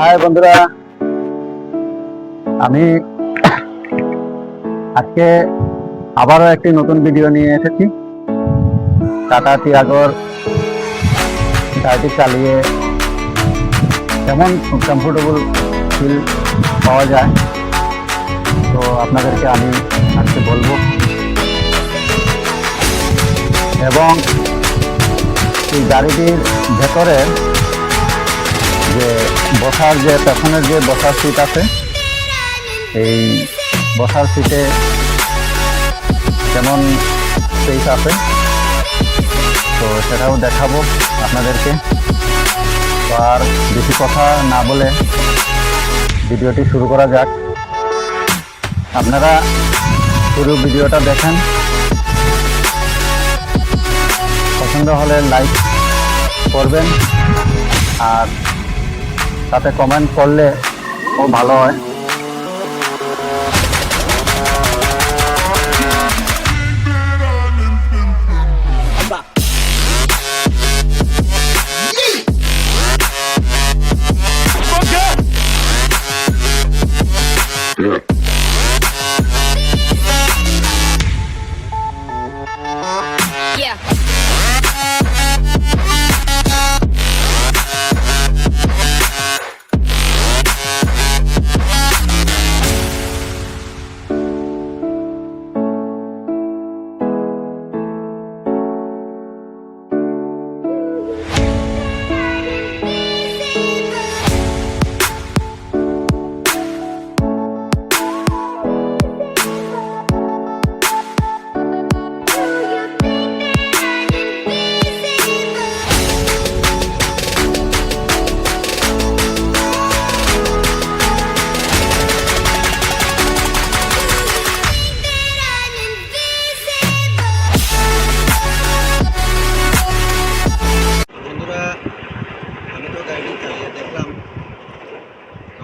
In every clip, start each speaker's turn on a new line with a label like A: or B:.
A: High বন্ধুরা, আমি আজকে আবারও একটি নতুন ভিডিও নিয়ে এসেছি। টাটা টিয়াগোর গাড়িটি চালিয়ে কেমন কমফোর্টেবল ফিল পাওয়া যায় তো আপনাদেরকে আমি আজকে বলবো, এবং এই গাড়িটির ভেতরে যে বসার যে পেছনের যে বসার সিট আছে, এই বসার সিটে কেমন স্পেস আছে তো সেটাও দেখাবো আপনাদেরকে। তো আর বেশি কথা না বলে ভিডিওটি শুরু করা যাক। আপনারা পুরো ভিডিওটা দেখেন, পছন্দ হলে লাইক করবেন আর সাথে কমেন্ট করলে ও ভালো হয়।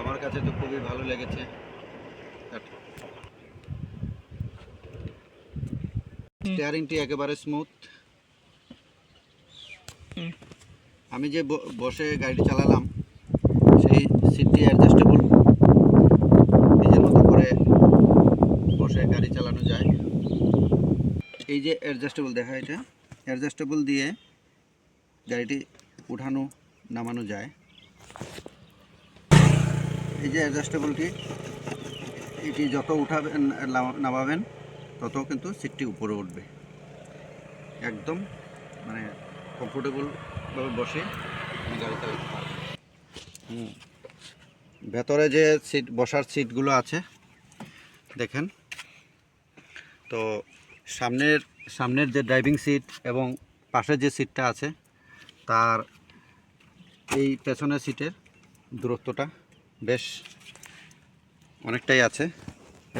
A: আমার কাছে তো খুবই ভালো লেগেছে। স্টিয়ারিংটি একেবারে স্মুথ। আমি যে বসে গাড়িটি চালালাম সেই সিটটি অ্যাডজাস্টেবল, নিজের মতো করে বসে গাড়ি চালানো যায়। এই যে অ্যাডজাস্টেবল দেখা, এটা অ্যাডজাস্টেবল দিয়ে গাড়িটি উঠানো নামানো যায়। এই যে অ্যাডজাস্টেবলটি, এটি যত উঠাবেন নামাবেন তত কিন্তু সিটটি উপরে উঠবে। একদম মানে কমফোর্টেবলভাবে বসে আমি গাড়ি চালাতে পারবো। ভেতরে যে বসার সিটগুলো আছে দেখেন, তো সামনের যে ড্রাইভিং সিট এবং পাশের যে সিটটা আছে তার এই পেছনের সিটের দূরত্বটা বেশ অনেকটাই আছে।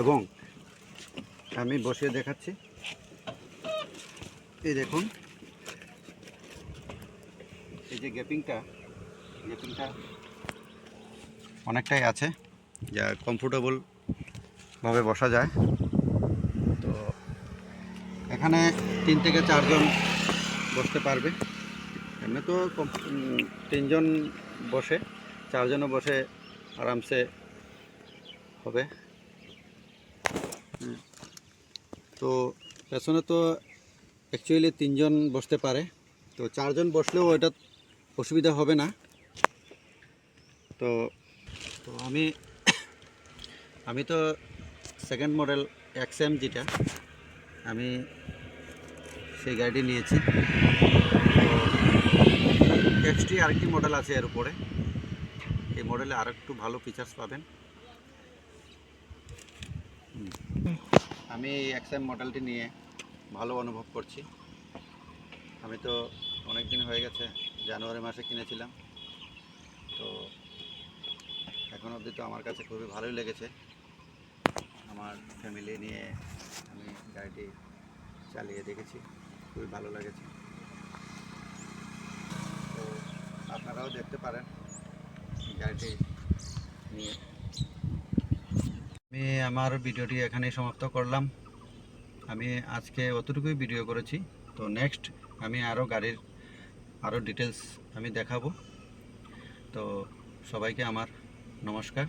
A: এবং আমি বসিয়ে দেখাচ্ছি, এই দেখুন এই যে গ্যাপিংটা অনেকটাই আছে, যা কমফোর্টেবলভাবে বসা যায়। তো এখানে 3 থেকে 4 জন বসতে পারবে। এমনি তো 3 জন বসে, 4 জনও বসে আরামসে হবে। তো পেছনে তো অ্যাকচুয়ালি 3 জন বসতে পারে, তো 4 জন বসলেও এটা অসুবিধা হবে না। তো আমি তো সেকেন্ড মডেল XM যেটা, আমি সেই গাড়িটি নিয়েছি। তো XT আরেকটি মডেল আছে এর উপরে, এই মডেলে আর একটু ভালো ফিচার্স পাবেন। আমি এই XM মডেলটি নিয়ে ভালো অনুভব করছি। আমি তো অনেক দিন হয়ে গেছে, জানুয়ারি মাসে কিনেছিলাম, তো এখন অবধি তো আমার কাছে খুবই ভালোই লেগেছে। আমার ফ্যামিলি নিয়ে আমি গাড়িটি চালিয়ে দেখেছি, খুবই ভালো লেগেছে। তো আপনারাও দেখতে পারেন গাড়িটি নিয়ে। আমি আমার ভিডিওটি এখানেই সমাপ্ত করলাম। আমি আজকে অতটুকুই ভিডিও করেছি। তো নেক্সট আমি আরও ডিটেলস আমি দেখাবো। তো সবাইকে আমার নমস্কার।